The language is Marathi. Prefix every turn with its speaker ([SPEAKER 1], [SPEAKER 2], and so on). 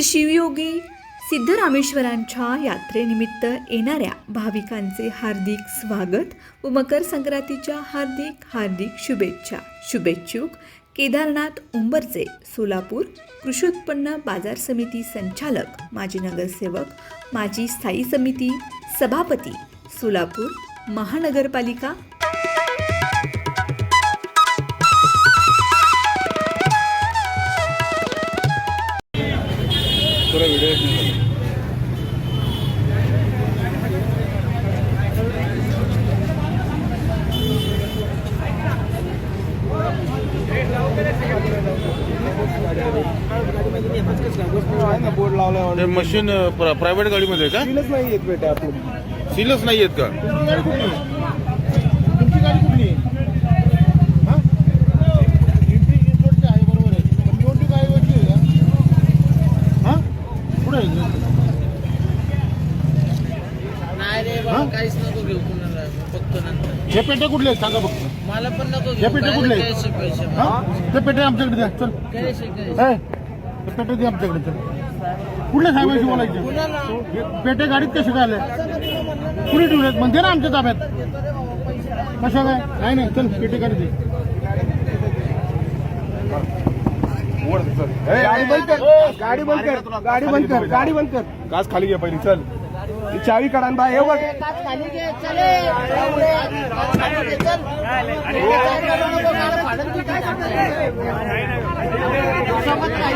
[SPEAKER 1] शिवयोगी सिद्धरामेश्वरांच्या यात्रेनिमित्त येणाऱ्या भाविकांचे हार्दिक स्वागत व मकर संक्रांतीच्या हार्दिक शुभेच्छा। शुभेच्छुक केदारनाथ उंबरचे, सोलापूर कृषी उत्पन्न बाजार समिती संचालक, माजी नगरसेवक, माजी स्थायी समिती सभापती, सोलापूर महानगरपालिका।
[SPEAKER 2] पूरा वीडियो बोर्ड लावला मशीन प्रायव्हेट गाडीमध्ये का? सीलच नाही येत बेटा, आपण सीलच नाही येत का? तुमची गाडी कुठली आहे? हा इंट्री इंपोर्टची आहे, बरोबर आहे, पण कोणती गाडी वाटली का? हा पुढे
[SPEAKER 3] नाही रे बाबा, काहीच नको घेऊ कुणाला, फक्त नंतर।
[SPEAKER 2] हे पेटे कुठले आहेत सांगा फक्त।
[SPEAKER 3] मला पण नको
[SPEAKER 2] हे
[SPEAKER 3] घेऊ,
[SPEAKER 2] पेटे कुठले आहेत?
[SPEAKER 3] कैसे पैसे
[SPEAKER 2] हा ते पेटे आमच्याकडे द्या, चल।
[SPEAKER 3] कैसे
[SPEAKER 2] हे ते पेटे दे आमच्याकडे, चल। कुठल्या साहेबांशी बोलायचे?
[SPEAKER 3] कुणाला?
[SPEAKER 2] पेटे गाडीत कसे काय आले? कुणी ठेवलेत? म्हणते ना आमच्या ताब्यात। कशा काय? नाही नाही, चल पेटे गाडी दे।
[SPEAKER 4] गाडी बंद कर, गाडी बंद कर, गाडी बंद कर, गाडी बंद कर। काच खाली घे पहिली, चल। ही चावी काढा बा, हे बघ।
[SPEAKER 3] काच खाली घे, चले। काच खाली घे, चल। फाडून तू काय सांगतो? सोबत काय